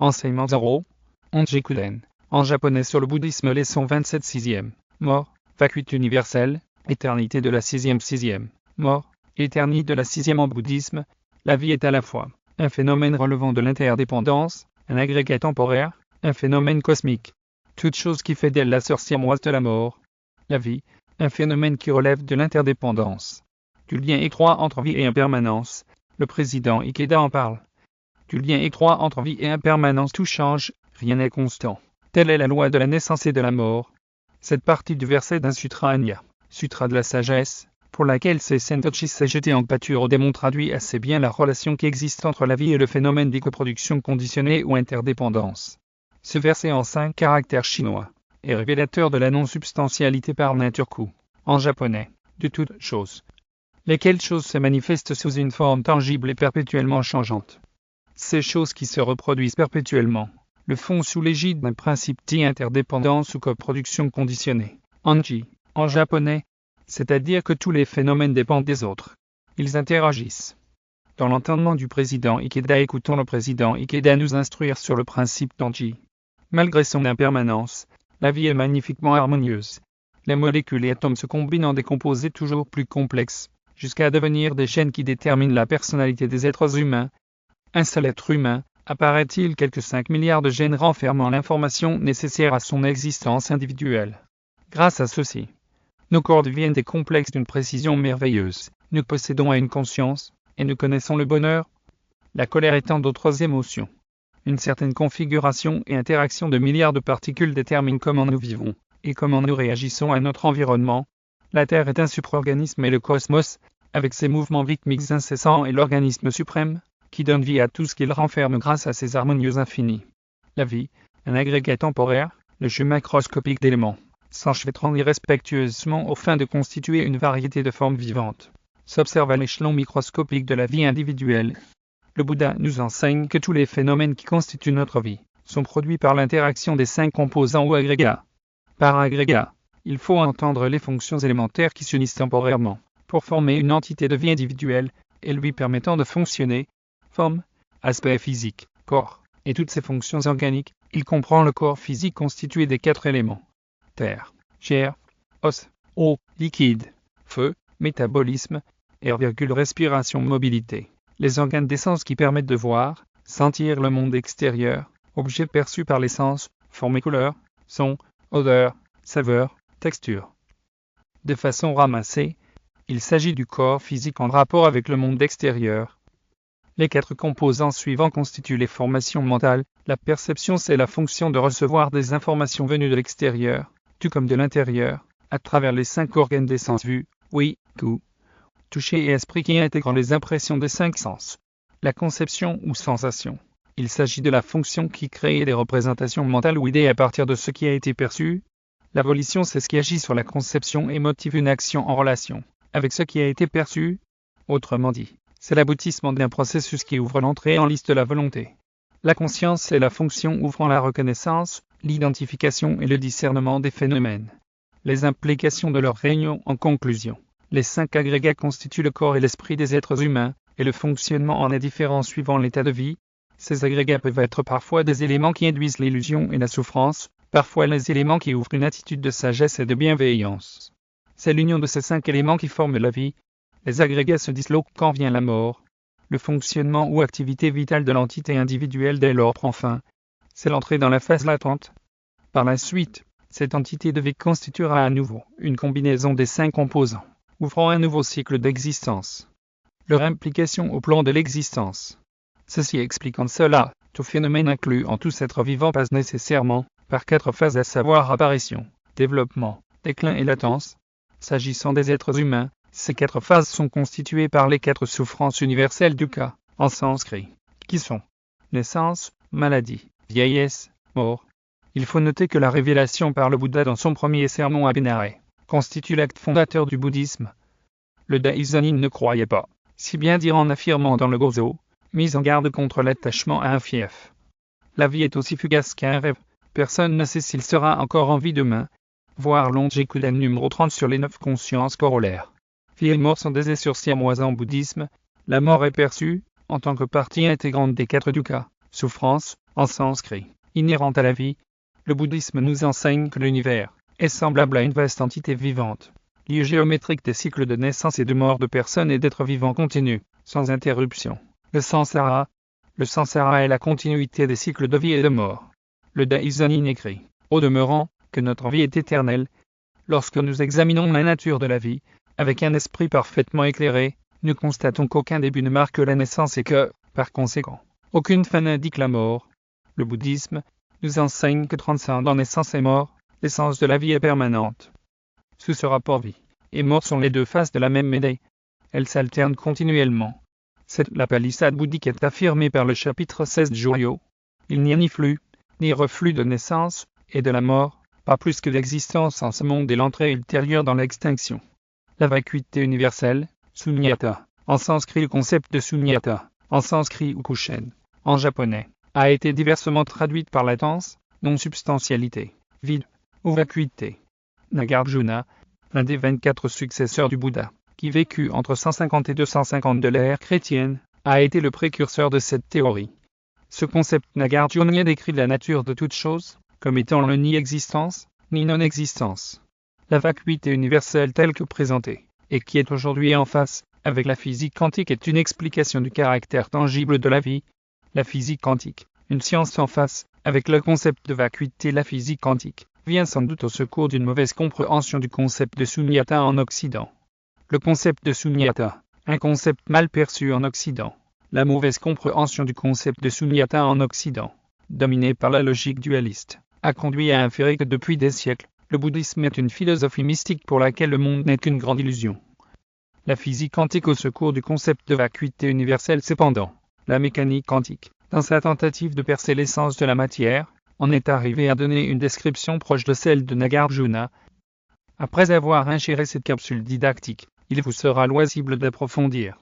Enseignement 0. Onjikuden. En japonais sur le bouddhisme, leçon 27 6e. Mort, vacuité universelle, éternité de la 6e. Mort, éternité de la 6e en bouddhisme. La vie est à la fois un phénomène relevant de l'interdépendance, un agrégat temporaire, un phénomène cosmique. Toute chose qui fait d'elle la sœur siamoise de la mort. La vie, un phénomène qui relève de l'interdépendance. Du lien étroit entre vie et impermanence. Le président Ikeda en parle. Du lien étroit entre vie et impermanence, tout change, rien n'est constant. Telle est la loi de la naissance et de la mort. Cette partie du verset d'un sutra Anya, sutra de la sagesse, pour laquelle Sentochi s'est jeté en pâture au démon, traduit assez bien la relation qui existe entre la vie et le phénomène d'écoproduction conditionnée ou interdépendance. Ce verset en 5 caractères chinois est révélateur de la non-substantialité par Nature-ku, en japonais, de toute chose, lesquelles choses se manifestent sous une forme tangible et perpétuellement changeante. Ces choses qui se reproduisent perpétuellement le font sous l'égide d'un principe dit interdépendance ou coproduction conditionnée, Anji, en japonais, c'est-à-dire que tous les phénomènes dépendent des autres. Ils interagissent. Dans l'entendement du président Ikeda, écoutons le président Ikeda nous instruire sur le principe d'Anji. Malgré son impermanence, la vie est magnifiquement harmonieuse. Les molécules et atomes se combinent en des composés toujours plus complexes, jusqu'à devenir des chaînes qui déterminent la personnalité des êtres humains. Un seul être humain, apparaît-il quelques 5 milliards de gènes renfermant l'information nécessaire à son existence individuelle. Grâce à ceci, nos corps deviennent des complexes d'une précision merveilleuse. Nous possédons une conscience, et nous connaissons le bonheur, la colère étant d'autres émotions. Une certaine configuration et interaction de milliards de particules déterminent comment nous vivons, et comment nous réagissons à notre environnement. La Terre est un supraorganisme et le cosmos, avec ses mouvements rythmiques incessants, est l'organisme suprême, qui donne vie à tout ce qu'il renferme grâce à ses harmonieux infinis. La vie, un agrégat temporaire, le jeu macroscopique d'éléments, s'enchevêtrant irrespectueusement aux fins de constituer une variété de formes vivantes, s'observe à l'échelon microscopique de la vie individuelle. Le Bouddha nous enseigne que tous les phénomènes qui constituent notre vie sont produits par l'interaction des 5 composants ou agrégats. Par agrégat, il faut entendre les fonctions élémentaires qui s'unissent temporairement pour former une entité de vie individuelle et lui permettant de fonctionner. Forme, aspect physique, corps, et toutes ses fonctions organiques. Il comprend le corps physique constitué des 4 éléments. Terre, chair, os, eau, liquide, feu, métabolisme, air, respiration, mobilité. Les organes des sens qui permettent de voir, sentir le monde extérieur, objets perçus par les sens, forme et couleur, son, odeur, saveur, texture. De façon ramassée, il s'agit du corps physique en rapport avec le monde extérieur. Les 4 composants suivants constituent les formations mentales. La perception, c'est la fonction de recevoir des informations venues de l'extérieur, tout comme de l'intérieur, à travers les 5 organes des sens vue, ouïe, goût, toucher et esprit qui intègrent les impressions des 5 sens. La conception ou sensation. Il s'agit de la fonction qui crée des représentations mentales ou idées à partir de ce qui a été perçu. La volition, c'est ce qui agit sur la conception et motive une action en relation avec ce qui a été perçu. Autrement dit, c'est l'aboutissement d'un processus qui ouvre l'entrée en liste de la volonté. La conscience, c'est la fonction ouvrant la reconnaissance, l'identification et le discernement des phénomènes. Les implications de leur réunion en conclusion. Les 5 agrégats constituent le corps et l'esprit des êtres humains, et le fonctionnement en est différent suivant l'état de vie. Ces agrégats peuvent être parfois des éléments qui induisent l'illusion et la souffrance, parfois les éléments qui ouvrent une attitude de sagesse et de bienveillance. C'est l'union de ces 5 éléments qui forment la vie. Les agrégats se disloquent quand vient la mort. Le fonctionnement ou activité vitale de l'entité individuelle dès lors prend fin. C'est l'entrée dans la phase latente. Par la suite, cette entité de vie constituera à nouveau une combinaison des 5 composants, ouvrant un nouveau cycle d'existence. Leur implication au plan de l'existence. Ceci expliquant cela, tout phénomène inclus en tout être vivant passe nécessairement par 4 phases, à savoir apparition, développement, déclin et latence. S'agissant des êtres humains, ces 4 phases sont constituées par les 4 souffrances universelles du cas, en sanskrit, qui sont naissance, maladie, vieillesse, mort. Il faut noter que la révélation par le Bouddha dans son premier sermon à Bénaré constitue l'acte fondateur du bouddhisme. Le Daishonin ne croyait pas, si bien dire en affirmant dans le Gozo, mise en garde contre l'attachement à un fief. La vie est aussi fugace qu'un rêve, personne ne sait s'il sera encore en vie demain. Voir l'Onjikuden numéro 30 sur les 9 consciences corollaires. Vie et mort sont des essures siamoises en bouddhisme. La mort est perçue, en tant que partie intégrante des 4 dukkha, souffrance, en sanskrit, inhérente à la vie. Le bouddhisme nous enseigne que l'univers est semblable à une vaste entité vivante, lieu géométrique des cycles de naissance et de mort de personnes et d'êtres vivants continus, sans interruption. Le samsara est la continuité des cycles de vie et de mort. Le Daishonin écrit, au demeurant, que notre vie est éternelle. Lorsque nous examinons la nature de la vie, avec un esprit parfaitement éclairé, nous constatons qu'aucun début ne marque la naissance et que, par conséquent, aucune fin n'indique la mort. Le bouddhisme nous enseigne que transcendant naissance et mort, l'essence de la vie est permanente. Sous ce rapport vie et mort sont les deux faces de la même médaille. Elles s'alternent continuellement. La palissade bouddhique est affirmée par le chapitre 16 de Juryo. Il n'y a ni flux, ni reflux de naissance et de la mort, pas plus que d'existence en ce monde et l'entrée ultérieure dans l'extinction. La vacuité universelle, sunyata, en sanskrit le concept de sunyata, en sanskrit ukushen, en japonais, a été diversement traduite par latence, non-substantialité, vide, ou vacuité. Nagarjuna, l'un des 24 successeurs du Bouddha, qui vécut entre 150 et 250 de l'ère chrétienne, a été le précurseur de cette théorie. Ce concept nagarjunien décrit la nature de toute chose, comme étant le ni existence, ni non-existence. La vacuité universelle telle que présentée, et qui est aujourd'hui en face, avec la physique quantique est une explication du caractère tangible de la vie. La physique quantique, une science en face, avec le concept de vacuité. La physique quantique vient sans doute au secours d'une mauvaise compréhension du concept de sunyata en Occident. Le concept de sunyata, un concept mal perçu en Occident. La mauvaise compréhension du concept de sunyata en Occident, dominé par la logique dualiste, a conduit à inférer que depuis des siècles, le bouddhisme est une philosophie mystique pour laquelle le monde n'est qu'une grande illusion. La physique quantique au secours du concept de vacuité universelle. Cependant, la mécanique quantique, dans sa tentative de percer l'essence de la matière, en est arrivée à donner une description proche de celle de Nagarjuna. Après avoir ingéré cette capsule didactique, il vous sera loisible d'approfondir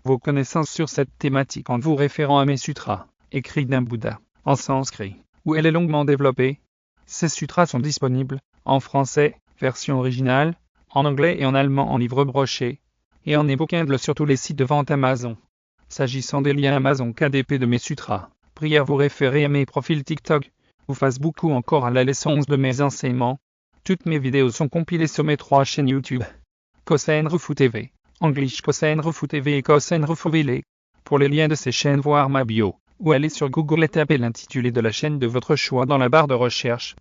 vos connaissances sur cette thématique en vous référant à mes sutras, écrits d'un Bouddha, en sanskrit, où elle est longuement développée. Ces sutras sont disponibles, en français, version originale, en anglais et en allemand en livre broché, et en e-book sur tous les sites de vente Amazon. S'agissant des liens Amazon KDP de mes sutras, priez à vous référer à mes profils TikTok, ou Facebook ou encore à la leçon 11 de mes enseignements. Toutes mes vidéos sont compilées sur mes 3 chaînes YouTube. Kosen Rufu TV, English Kosen Rufu TV et Kosen Rufu Vele. Pour les liens de ces chaînes, voir ma bio, ou allez sur Google et tapez l'intitulé de la chaîne de votre choix dans la barre de recherche.